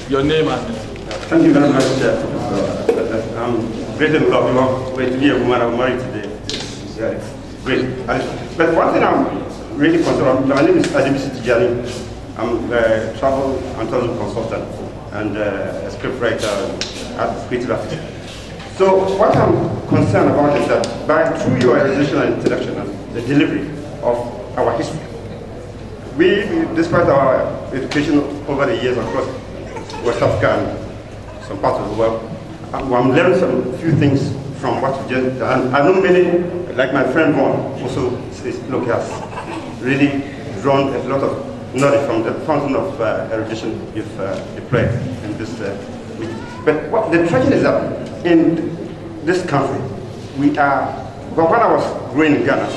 Your name and thank you very much, I'm great and love you. Wait to be a woman I'm married today. Yeah, it's great. But one thing I'm really concerned about, my name is Oba City. I'm a travel and tourism consultant and a scriptwriter and creative artist. So what I'm concerned about is that through your education and introduction and the delivery of our history, we, despite our education over the years across West Africa and some parts of the world, I'm learning some few things from what you just done. And I know many, like my friend Vaughn, also says, look, he has really drawn a lot of knowledge from the fountain of erudition you've deployed in this meeting. But what the tragedy is that in this country, we are, well, when I was growing in Ghana,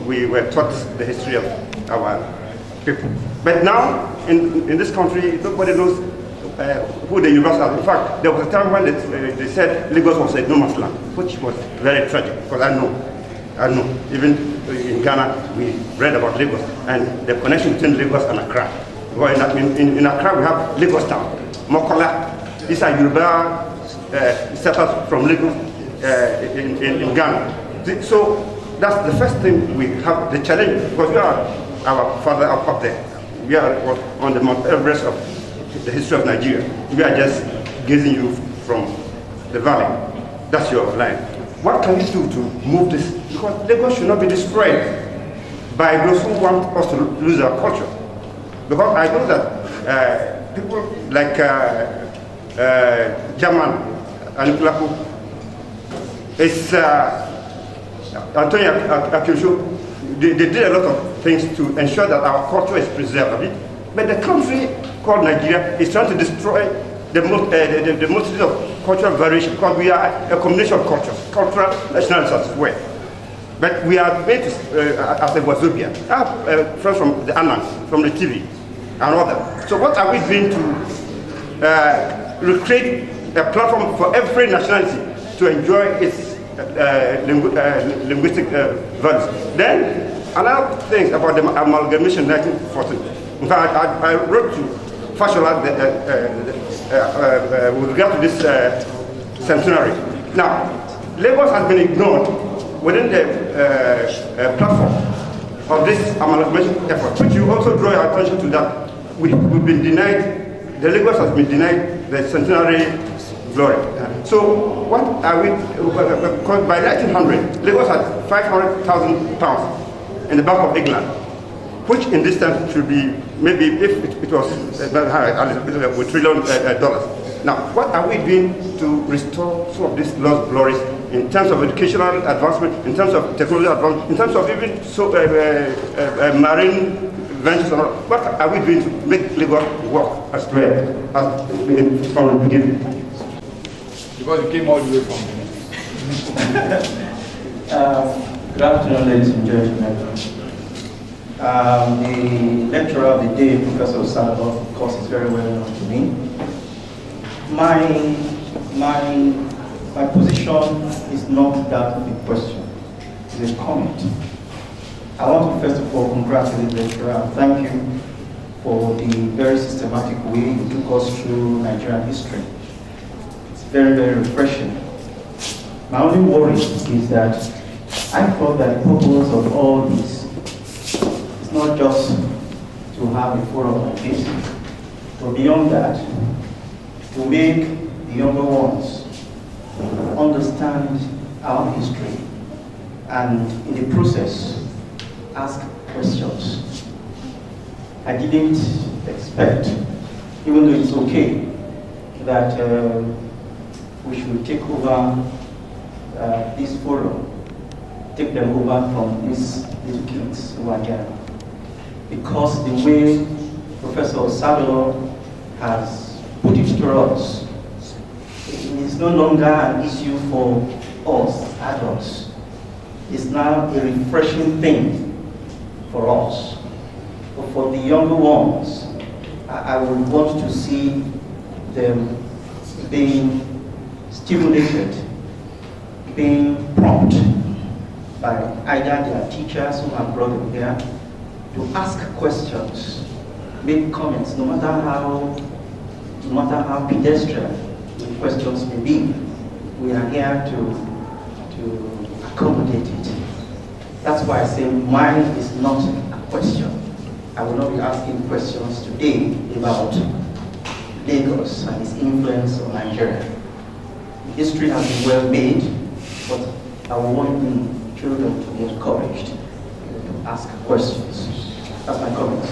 we were taught the history of our people. But now, in this country, nobody knows who the Yorubas are. In fact, there was a time when they said Lagos was a no man's land, which was very tragic, because I know, even in Ghana, we read about Lagos and the connection between Lagos and Accra. Well, in Accra, we have Lagos Town, Mokola. These are Yoruba settlers from Lagos in Ghana. So that's the first thing we have, the challenge, because we are our father up there. We are on the Mount Everest of the history of Nigeria. We are just gazing you from the valley. That's your line. What can we do to move this? Because Lagos should not be destroyed by those who want us to lose our culture. Because I know that people like German and Kulaku, it's Antonio Akosho, they did a lot of things to ensure that our culture is preserved. But the country called Nigeria is trying to destroy the multitude of cultural variation, because we are a combination of cultures, cultural nationalities as well. But we are made as a Wazobia. I have friends from the Anans, from the TV, and all that. So what are we doing to recreate a platform for every nationality to enjoy its linguistic values? Then, another thing about the amalgamation in 1914. In fact, I wrote to Fashola with regard to this centenary. Now, Lagos has been ignored within the platform of this amalgamation effort, which you also draw your attention to that we've been denied, the Lagos has been denied the centenary glory. So what are we, because by 1900, Lagos had 500,000 pounds in the Bank of England, which in this time should be maybe, if it was $1 trillion. Now, what are we doing to restore some of these lost glories in terms of educational advancement, in terms of technology advancement, in terms of even marine ventures? What are we doing to make Lagos work as well as from the beginning? Because you came all the way from Benin. Good afternoon, ladies and gentlemen. The lecturer of the day, Professor Ado, of course, is very well known to me. My position is not that of a question, it's a comment. I want to first of all congratulate the lecturer and thank you for the very systematic way you took us through Nigerian history. It's very, very refreshing. My only worry is that I thought that the purpose of all this is not just to have a forum like this, but beyond that, to make the younger ones understand our history and in the process ask questions. I didn't expect, even though it's okay, that we should take over this forum, take them over from these little kids who are here. Because the way Professor Ado has put it to us, it is no longer an issue for us adults. It's now a refreshing thing for us. But for the younger ones, I would want to see them being stimulated, being prompted by either their teachers who have brought them here to ask questions, make comments, no matter how no matter how pedestrian the questions may be, we are here to accommodate it. That's why I say mine is not a question. I will not be asking questions today about Lagos and its influence on Nigeria. History has been well made, but I want the children to be encouraged to ask questions. That's my comment.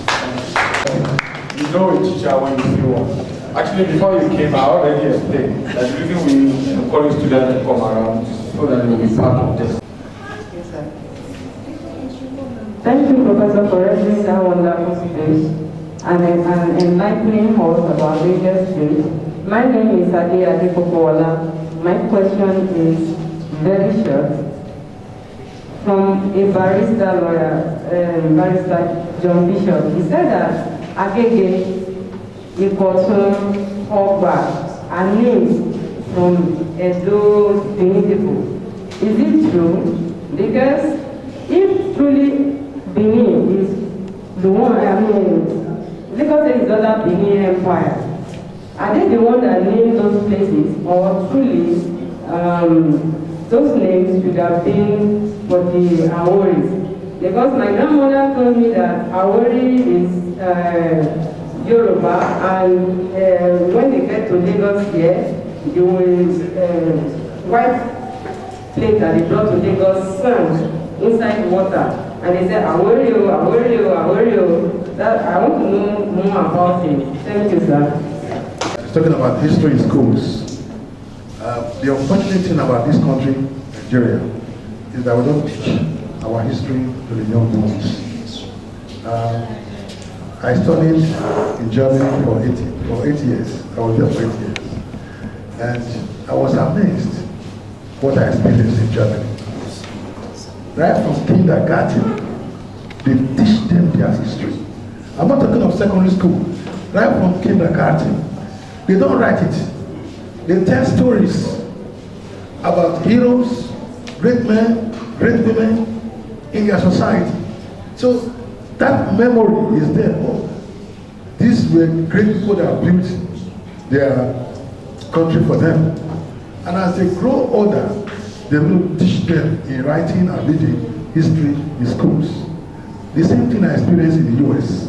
You know a teacher when you see one. Actually, before you came, I already explained that the reason we encourage students to come around so that they will be part of this. Yes, sir. Thank you, Professor, for raising that wonderful speech and enlightening us about Lagos State. My name is Ade Adepopola. My question is very short. From a barrister lawyer, Barrister John Bishop, he said that Agege, Ikoton, Oba are names from Edo Benin people. Is it true? Because if truly Benin is the one, Lagos is other Benin Empire, are they the one that named those places, or truly those names should have been for the Aworis? Because my grandmother told me that Awori is Yoruba, and when they get to Lagos here, the white plate that they brought to Lagos sank inside water. And they said, Awori, Awori, Awori. That I want to know more about it. Thank you, sir. Talking about history in schools. The unfortunate thing about this country, Nigeria, is that we don't teach our history to the young ones. I studied in Germany for 8 years. I was there for 8 years. And I was amazed what I experienced in Germany. Right from kindergarten, they teach them their history. I'm not talking of secondary school. Right from kindergarten, they don't write it. They tell stories about heroes, great men, great women in their society. So that memory is there. Oh, these were great people that built their country for them. And as they grow older, they will teach them in writing and reading history in schools. The same thing I experienced in the US.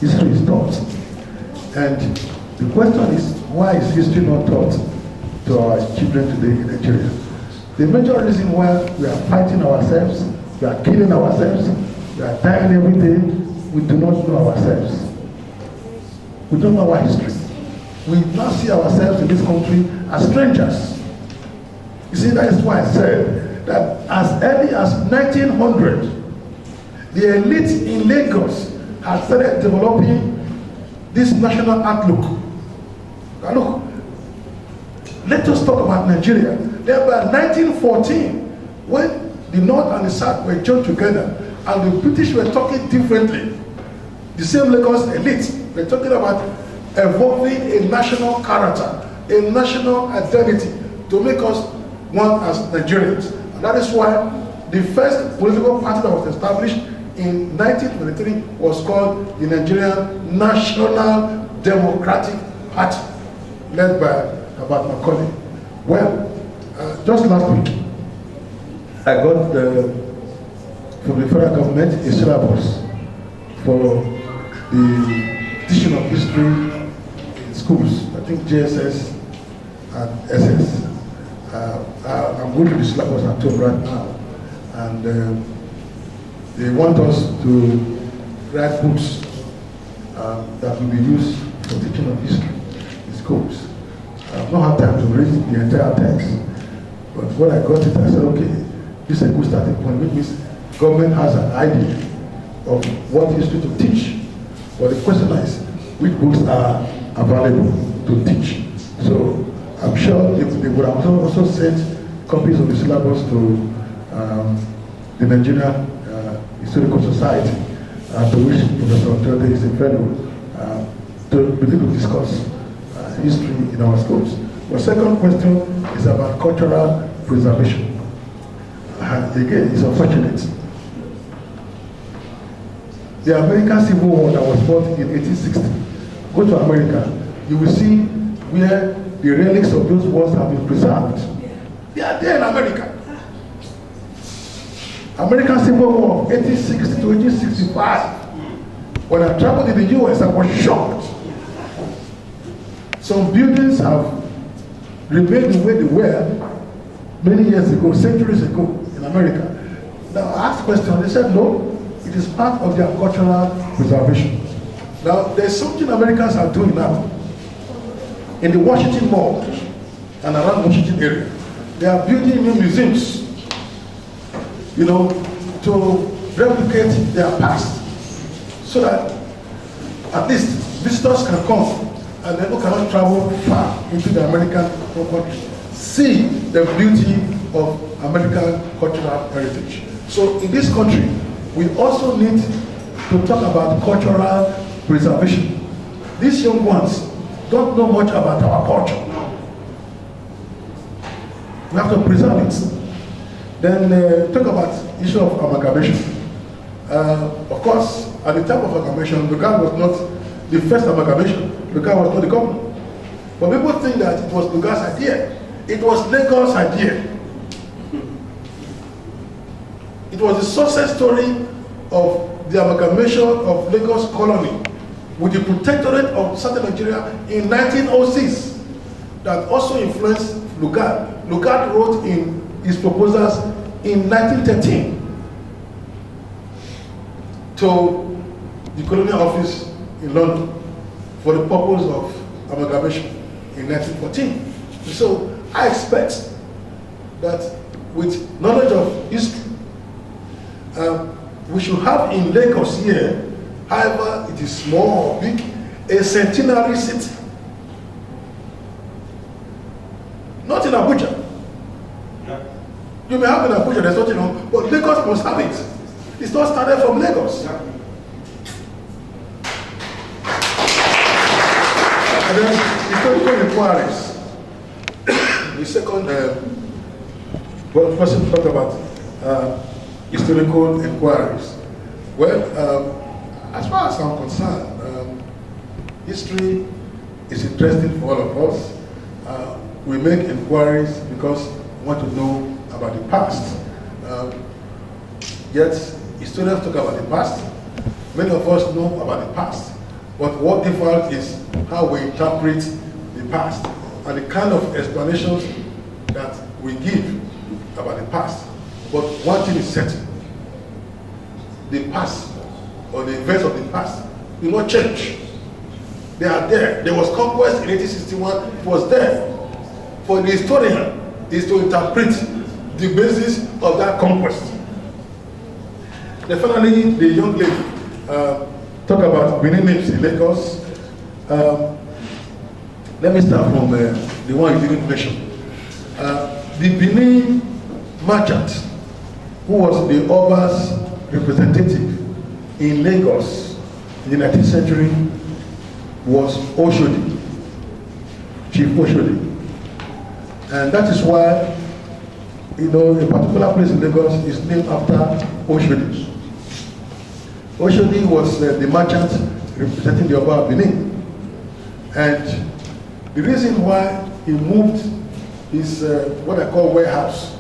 History is taught. And the question is, why is history not taught to our children today in Nigeria? The major reason why we are fighting ourselves, we are killing ourselves, we are dying every day, we do not know ourselves. We don't know our history. We now see ourselves in this country as strangers. You see, that is why I said that as early as 1900, the elite in Lagos had started developing this national outlook. Now look, let us talk about Nigeria. Then by 1914, when the North and the South were joined together and the British were talking differently, the same Lagos elite were talking about evolving a national character, a national identity to make us one as Nigerians. And that is why the first political party that was established in 1923 was called the Nigerian National Democratic Party, led by Abat Macaulay. Well, just last week, I got from the federal government a syllabus for the teaching of history in schools. I think JSS and SS. I'm going to the syllabus at home right now, and they want us to write books that will be used for teaching of history in schools. I've not had time to read the entire text, but when I got it, I said, okay, this is a good starting point, which means government has an idea of what history to teach. But the question is, which books are available to teach? So I'm sure they would have also sent copies of the syllabus to the Nigerian Historical Society, to which Professor Oshodi is a fellow, to begin to discuss history in our schools. The second question is about cultural preservation. Again, it's unfortunate. The American Civil War that was fought in 1860, go to America, you will see where the relics of those wars have been preserved. They are there in America. American Civil War of 1860 to 1865. When I traveled in the US, I was shocked. Some buildings have remained the way they were many years ago, centuries ago in America. Now I asked questions, they said no, it is part of their cultural preservation. Now there's something Americans are doing now. In the Washington Mall and around Washington area, they are building new museums, you know, to replicate their past, so that at least visitors can come and people cannot travel far into the American country, see the beauty of American cultural heritage. So in this country, we also need to talk about cultural preservation. These young ones don't know much about our culture. We have to preserve it. Then talk about issue of amalgamation. Of course, at the time of amalgamation, Lugard was not the first amalgamation. Lugard was not the governor. But people think that it was Lugard's idea. It was Lagos' idea. It was the success story of the amalgamation of Lagos colony with the protectorate of Southern Nigeria in 1906 that also influenced Lugard. Lugard wrote in his proposals in 1913 to the colonial office in London for the purpose of amalgamation in 1914. So I expect that with knowledge of history, we should have in Lagos here, however it is small or big, a centenary city. Not in Abuja. Yeah. You may have in Abuja, there's nothing wrong, but Lagos must have it. It's not started from Lagos. Yeah. And then historical inquiries. The second person talked about historical inquiries. Well, as far as I'm concerned, history is interesting for all of us. We make inquiries because we want to know about the past. Yet, historians talk about the past. Many of us know about the past. But what differs is how we interpret the past and the kind of explanations that we give about the past. But one thing is certain. The past, or the events of the past, will not change. They are there. There was conquest in 1861. It was there. For the historian is to interpret the basis of that conquest. Then finally, the young lady talk about Benin names in Lagos. Let me start from the one you didn't mention. The Benin merchant, who was the Oba's representative in Lagos in the 19th century, was Oshodi, Chief Oshodi. And that is why, you know, a particular place in Lagos is named after Oshodi. Oshodi was the merchant representing the Oba of Benin. And the reason why he moved his, what I call warehouse,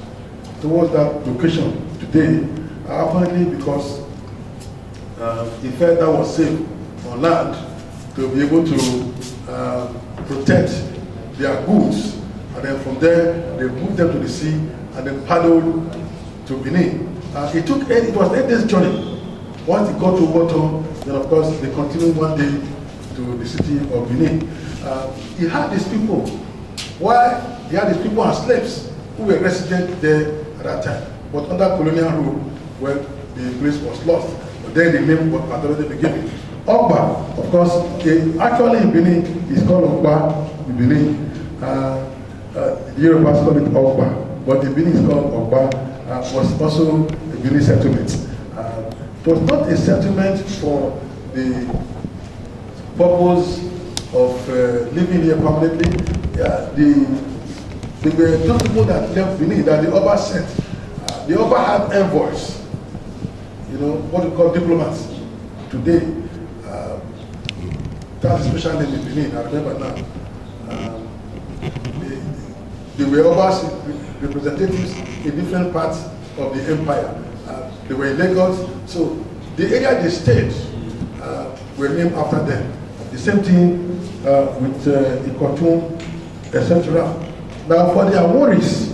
towards that location today, apparently because he felt that was safe on land to be able to protect their goods. And then from there, they moved them to the sea and then paddled to Benin. It was 8 days journey. Once they got to water, then of course they continued one day to the city of Benin. He had these people. Why? He had these people as slaves who were resident there at that time. But under colonial rule, well, the place was lost. But then the name was already been given. Oba, of course, actually in Benin, it's called Oba in Benin. The Yorubas call it Oba, but the Benin is called Oba, was also a Benin settlement. It was not a settlement for the purpose of living here permanently. There were those people that left Benin that the Oba sent. The Oba had envoys, you know, what we call diplomats today. it has a special name in Benin, I remember now. They were Obas representatives in different parts of the empire. They were in Lagos, so the area they stayed were named after them. The same thing with Ikotum, etc. Now for the Aworis,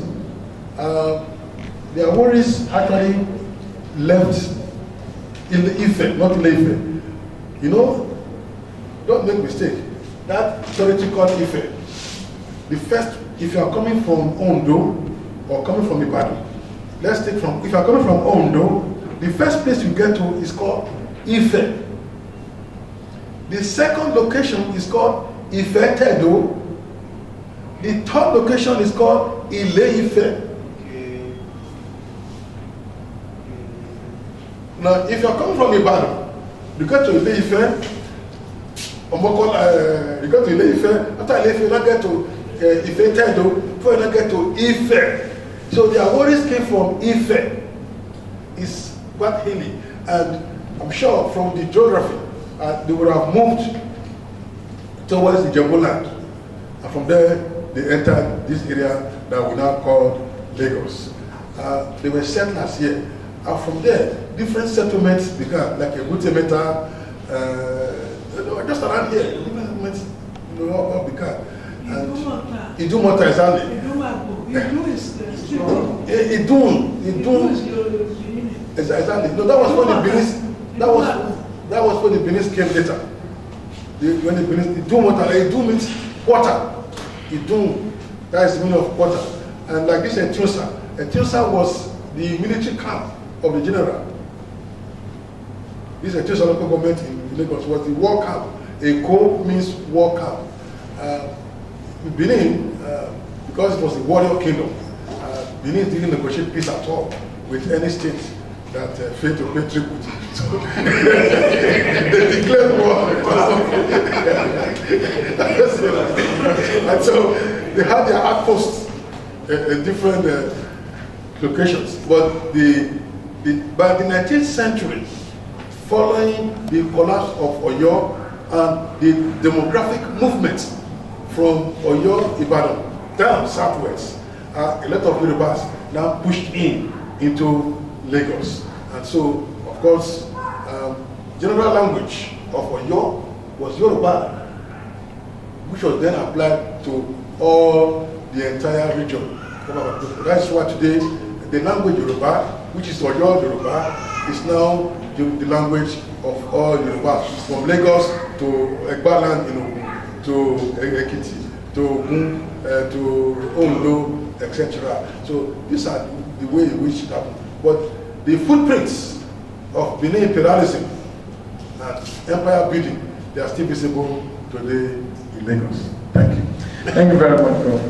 actually left in the Ife, not in the Ife. You know, don't make mistake. That territory called Ife, the first, if you are coming from Ondo or coming from Ibadan, let's take from, if you are coming from Ondo, the first place you get to is called Ife. The second location is called Ife-Tedo. The third location is called Ile-Ife. Now, if you are coming from Ibadan, you get to Ile-Ife, you go to Ile-Ife, after Ile-Ife, you now get to Ife-Tedo, before you now get to Ife. So the Aworis came from Ife. It's quite hilly, and I'm sure from the geography, they would have moved towards the Jambu land. And from there, they entered this area that we now call Lagos. They were settlers here. And from there, different settlements began, like a Butemeta, just around here, different settlements all began. And Idumota, exactly. Idu is the street. Idun is exactly. No, that was when the Benin. That was when the Benin came later. When the Benin, Idun means water. Idun, that is the meaning of water. And like this, Etusa was the military camp of the general. This Etusa local government in Lagos was the war camp. Eko means war camp. Benin, because it was a warrior kingdom, Benin didn't negotiate peace at all with any state that failed to pay tribute. So they declared war. And so they had their outposts in different locations. But by the 19th century, following the collapse of Oyo and the demographic movement from Oyo, Ibadan, down southwest, a lot of Yorubas now pushed into Lagos. And so, of course, general language of Oyo was Yoruba, which was then applied to all the entire region. That's why today the language Yoruba, which is Oyo Yoruba, is now the language of all Yorubas, from Lagos to Egbaland, to Ekiti, to Ogun, to Ondo, etc. So these are the way in which it happened. But the footprints of Benin imperialism and empire building, they are still visible today in Lagos. Thank you. Thank you very much, Prof.